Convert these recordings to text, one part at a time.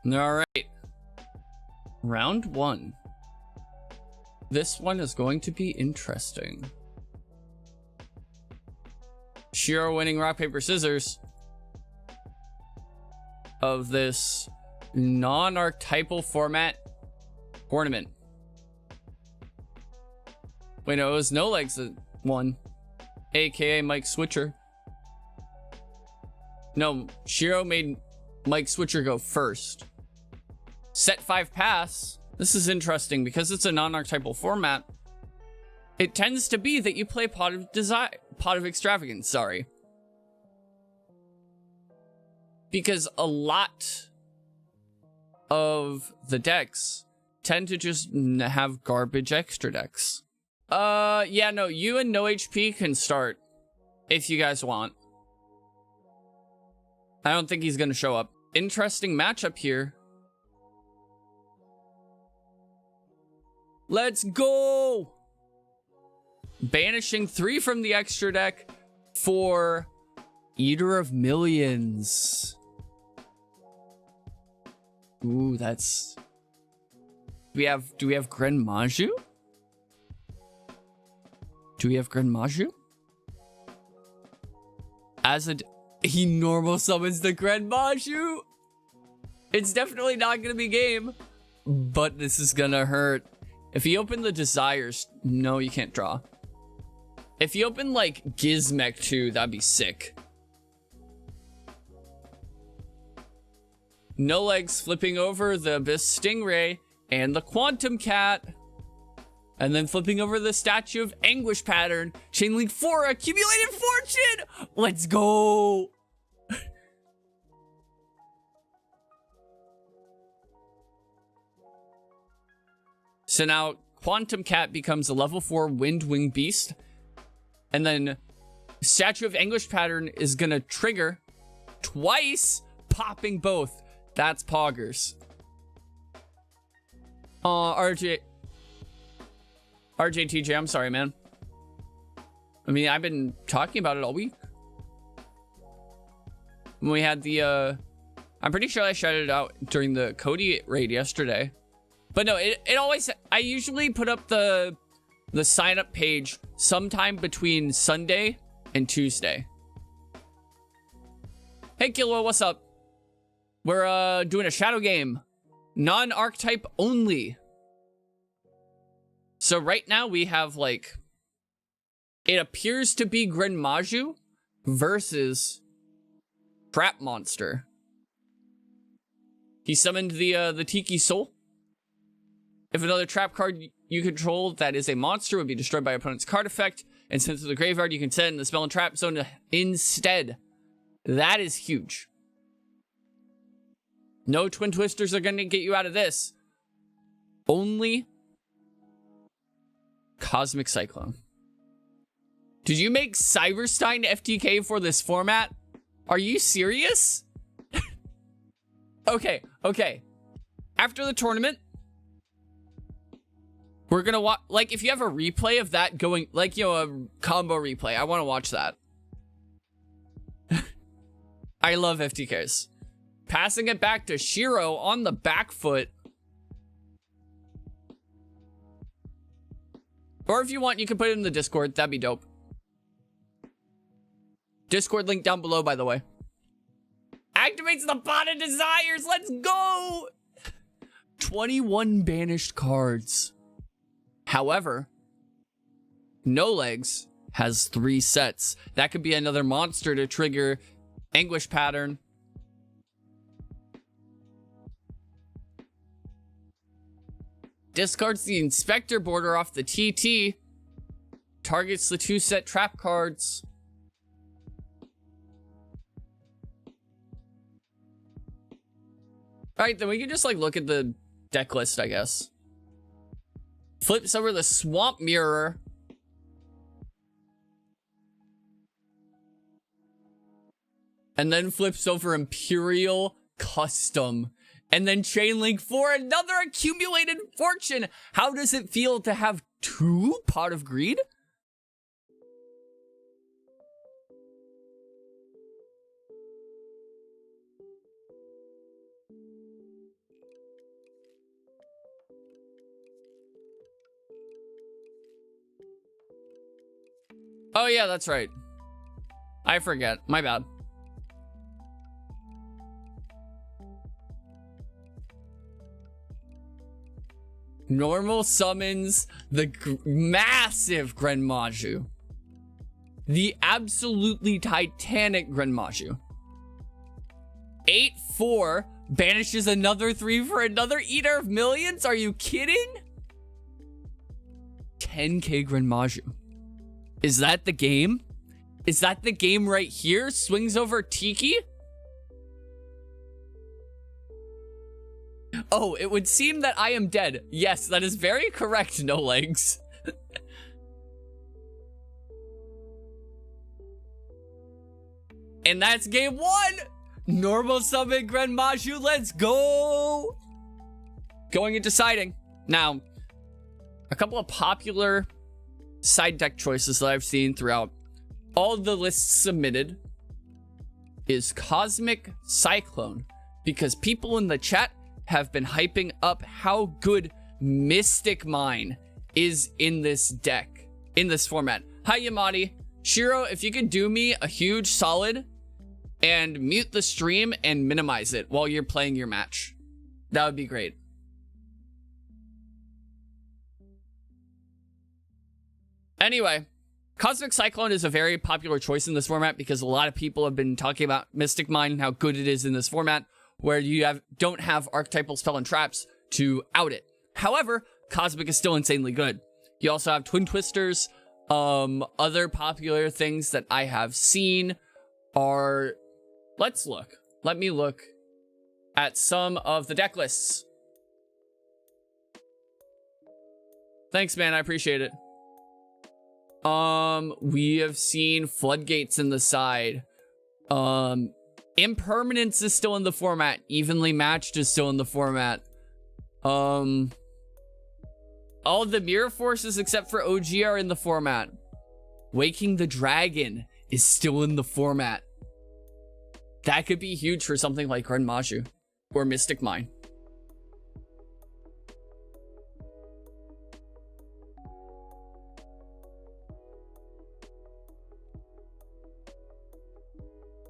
All right. Round 1. This one is going to be interesting. Shiro winning rock, paper, scissors of this non-archetypal format tournament. Wait, no, it was No Legs that won, aka Mike Switcher. No, Shiro made Mike Switcher go first. Set 5 pass. This is interesting because it's a non-archetypal format. It tends to be that you play Pot of Extravagance, sorry. Because a lot of the decks tend to just have garbage extra decks. Yeah, no, you and No HP can start if you guys want. I don't think he's gonna show up. Interesting matchup here. Let's go! Banishing 3 from the extra deck for Eater of Millions. Ooh, that's... Do we have Gren Maju? Do we have Gren Maju? He normal summons the Gren Maju. It's definitely not gonna be game, but this is gonna hurt. If he opened the Desires, no, you can't draw. If he opened like Gizmek 2, that'd be sick. No Legs flipping over the Abyss Stingray and the Quantum Cat. And then flipping over the Statue of Anguish pattern. Chainlink 4, Accumulated Fortune! Let's go! So now Quantum Cat becomes a level 4 Windwing Beast. And then Statue of Anguish pattern is gonna trigger twice, popping both. That's poggers. RJTJ, I'm sorry, man. I mean, I've been talking about it all week. When we had the, I'm pretty sure I shouted it out during the Cody raid yesterday. But no, it always, I usually put up the sign up page sometime between Sunday and Tuesday. Hey, Kilo, what's up? We're doing a shadow game. Non-archetype only. So right now we have like, it appears to be Gren Maju versus Trap Monster. He summoned the Tiki Soul. If another trap card you control that is a monster would be destroyed by opponent's card effect and sent to the graveyard, you can set it in the spell and trap zone instead. That is huge. No Twin Twisters are going to get you out of this. Only Cosmic Cyclone. Did you make Cyberstein FTK for this format? Are you serious? Okay. After the tournament, we're gonna watch, like, if you have a replay of that going, like, you know, a combo replay, I want to watch that. I love FTKs. Passing it back to Shiro on the back foot. Or if you want, you can put it in the Discord. That'd be dope. Discord link down below, by the way. Activates the Pot of Desires. Let's go. 21 banished cards. However, No Legs has 3 sets. That could be another monster to trigger Anguish pattern. Discards the Inspector border off the TT. Targets the 2-set trap cards. Alright, then we can just like look at the deck list, I guess. Flips over the Swamp Mirror. And then flips over Imperial Custom. And then Chainlink 4, another Accumulated Fortune. How does it feel to have 2 Pot of Greed? Oh yeah, that's right. I forget. My bad. Normal summons the massive Gren Maju. The absolutely titanic Gren Maju. 8-4 banishes another 3 for another Eater of Millions? Are you kidding? 10k Gren Maju. Is that the game? Is that the game right here? Swings over Tiki? Oh, it would seem that I am dead. Yes, that is very correct, No Legs. And that's game 1! Normal summon Gren Maju, let's go! Going into siding. Now, a couple of popular side deck choices that I've seen throughout all the lists submitted is Cosmic Cyclone, because people in the chat have been hyping up how good Mystic Mine is in this deck, in this format. Hi, Yamati. Shiro, if you could do me a huge solid and mute the stream and minimize it while you're playing your match, that would be great. Anyway, Cosmic Cyclone is a very popular choice in this format because a lot of people have been talking about Mystic Mine and how good it is in this format, where you don't have archetypal spell and traps to out it. However, Cosmic is still insanely good. You also have Twin Twisters. Other popular things that I have seen are... Let's look. Let me look at some of the deck lists. Thanks, man. I appreciate it. We have seen Floodgates in the side. Impermanence is still in the format. Evenly Matched is still in the format. All of the Mirror Forces except for OG are in the format. Waking the Dragon is still in the format. That could be huge for something like Gren Maju or Mystic Mine.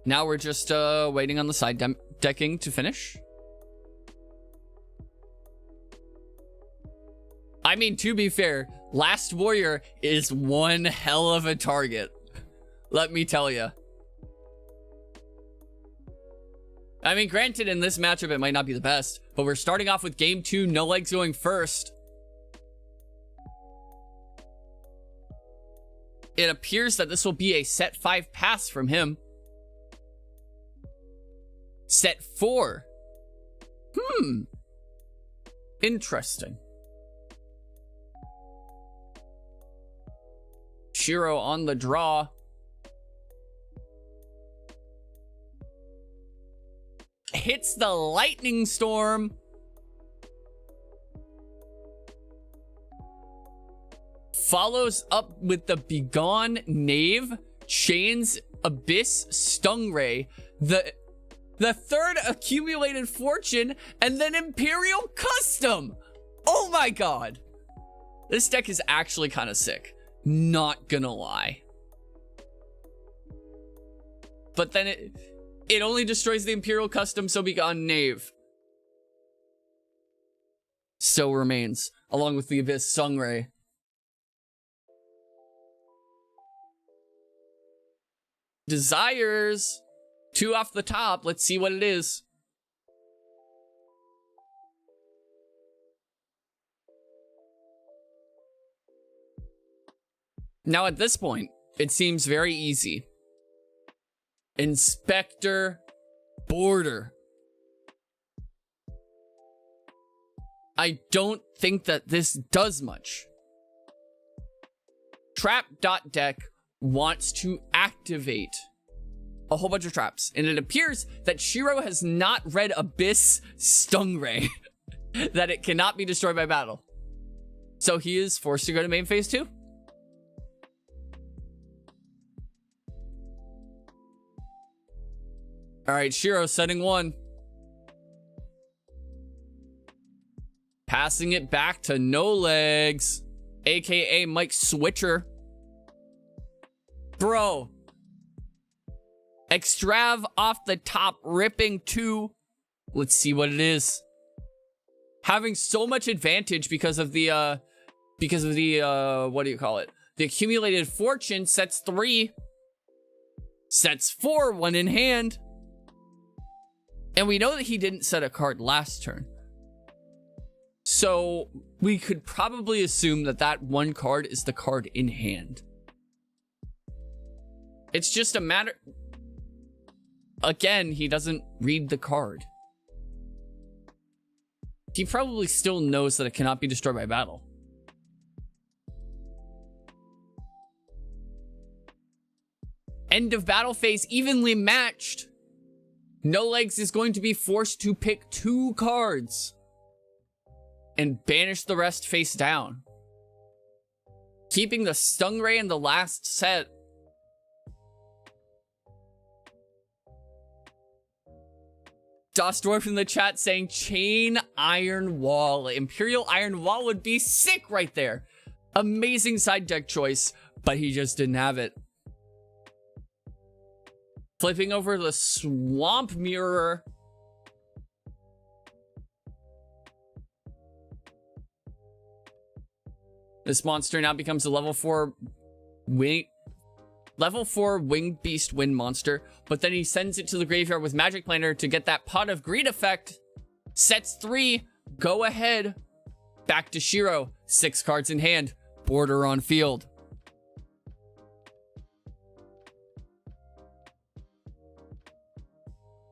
Now we're just waiting on the side decking to finish. I mean, to be fair, Last Warrior is one hell of a target. Let me tell you. I mean, granted, in this matchup, it might not be the best, but we're starting off with game 2, No Legs going first. It appears that this will be a set 5 pass from him. Set 4. Interesting. Shiro on the draw. Hits the lightning storm. Follows up with the Begone Knave, Chains, Abyss, Stingray, the third accumulated fortune, and then Imperial Custom. Oh my god. This deck is actually kind of sick. Not gonna lie. But then it only destroys the Imperial Custom, so Begone Knave. So remains, along with the Abyss Stingray. Desires. 2 off the top. Let's see what it is. Now at this point, it seems very easy. Inspector Border. I don't think that this does much. Trap.deck wants to activate a whole bunch of traps, and it appears that Shiro has not read Abyss Stingray, that it cannot be destroyed by battle. So he is forced to go to main phase 2. All right, Shiro setting 1. Passing it back to No Legs, aka Mike Switcher. Bro. Extrav off the top, ripping 2. Let's see what it is. Having so much advantage because of the, what do you call it? The accumulated fortune sets 3. Sets 4, 1 in hand. And we know that he didn't set a card last turn. So we could probably assume that that 1 card is the card in hand. It's just a matter... Again, he doesn't read the card. He probably still knows that it cannot be destroyed by battle. End of battle phase, evenly matched. No Legs is going to be forced to pick 2 cards and banish the rest face down, keeping the Stingray in the last set. Dostorf in the chat saying Chain Iron Wall. Imperial Iron Wall would be sick right there. Amazing side deck choice, but he just didn't have it. Flipping over the Swamp Mirror. This monster now becomes a level 4 winged beast wind monster, but then he sends it to the graveyard with Magic Planner to get that Pot of Greed effect. Sets 3, go ahead. Back to Shiro, 6 cards in hand, border on field.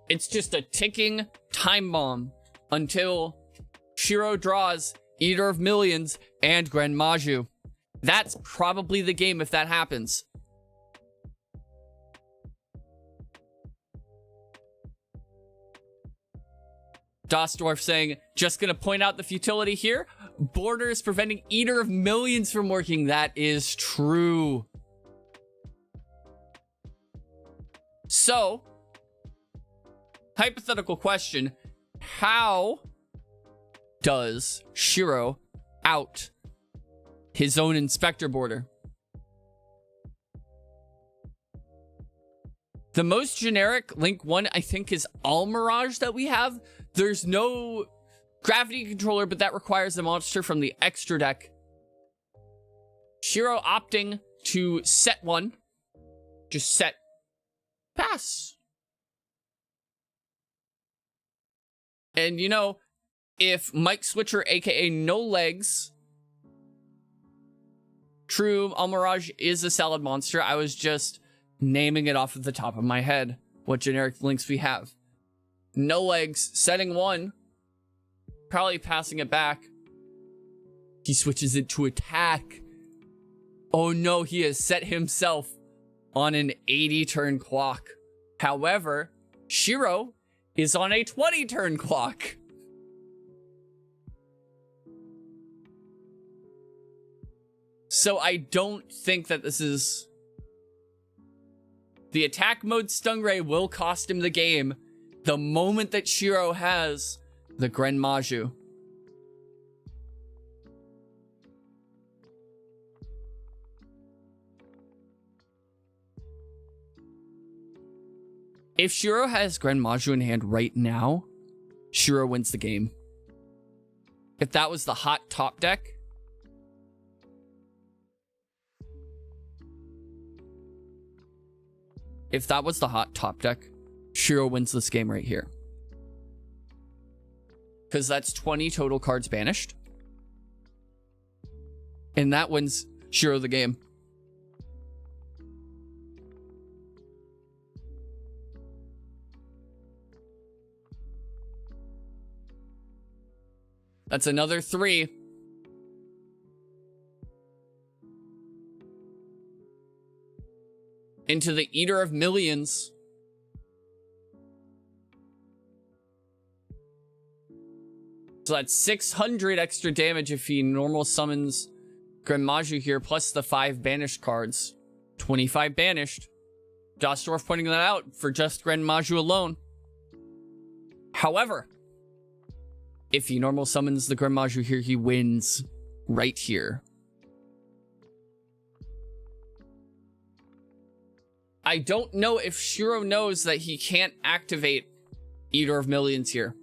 It's just a ticking time bomb until Shiro draws Eater of Millions and Gren Maju. That's probably the game if that happens. Dostorf saying, just gonna point out the futility here. Border is preventing Eater of Millions from working. That is true. So, hypothetical question. How does Shiro out his own Inspector border? The most generic Link 1, I think, is All Mirage that we have. There's no gravity controller, but that requires a monster from the extra deck. Shiro opting to set 1. Just set. Pass. And, you know, if Mike Switcher, aka No Legs, true, All Mirage is a salad monster. I was just naming it off of the top of my head, what generic links we have. No Legs, setting 1, probably passing it back. He switches it to attack. Oh no, he has set himself on an 80 turn clock. However, Shiro is on a 20 turn clock. So I don't think that this is... The attack mode Stingray will cost him the game the moment that Shiro has the Gren Maju. If Shiro has Gren Maju in hand right now, Shiro wins the game. If that was the hot top deck, Shiro wins this game right here. Because that's 20 total cards banished. And that wins Shiro the game. That's another 3. Into the Eater of Millions. So that's 600 extra damage if he normal summons Gren Maju here, plus the 5 banished cards. 25 banished. Dostorf pointing that out for just Gren Maju alone. However, if he normal summons the Gren Maju here, he wins right here. I don't know if Shiro knows that he can't activate Eater of Millions here.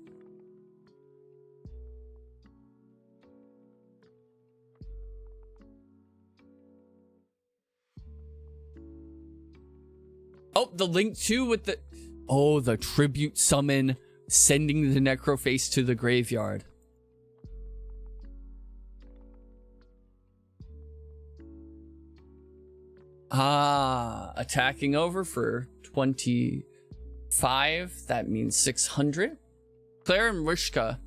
Oh, the link too with the... Oh, the tribute summon, sending the Necroface to the graveyard. Ah, attacking over for 25. That means 600. Claire and Rishka.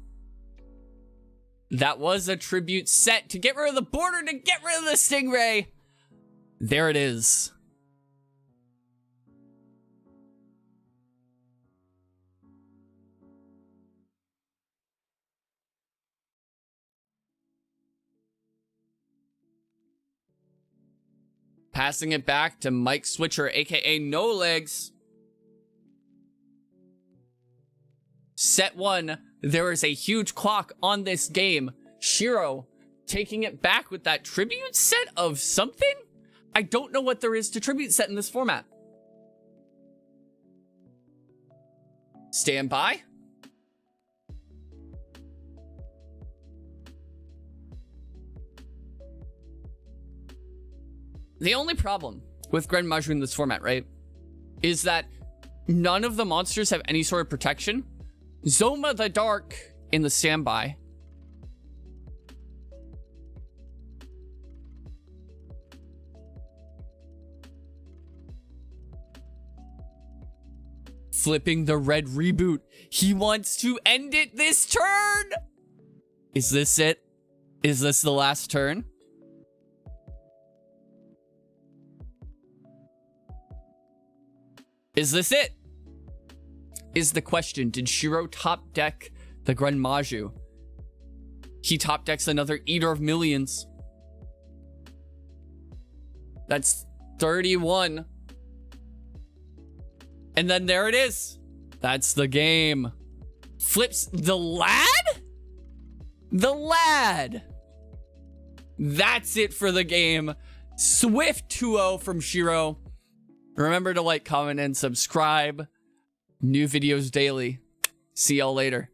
That was a tribute set to get rid of the border, to get rid of the Stingray. There it is. Passing it back to Mike Switcher, aka No Legs. Set 1, there is a huge clock on this game. Shiro taking it back with that tribute set of something? I don't know what there is to tribute set in this format. Stand by. The only problem with Gren Maju in this format, right, is that none of the monsters have any sort of protection. Zoma the Dark in the standby. Flipping the red reboot. He wants to end it this turn. Is this it? Is this the last turn? Is this it? Is the question. Did Shiro top deck the Gren Maju? He top decks another Eater of Millions. That's 31. And then there it is. That's the game. Flips the lad? The lad. That's it for the game. Swift 2-0 from Shiro. Remember to like, comment, and subscribe. New videos daily. See y'all later.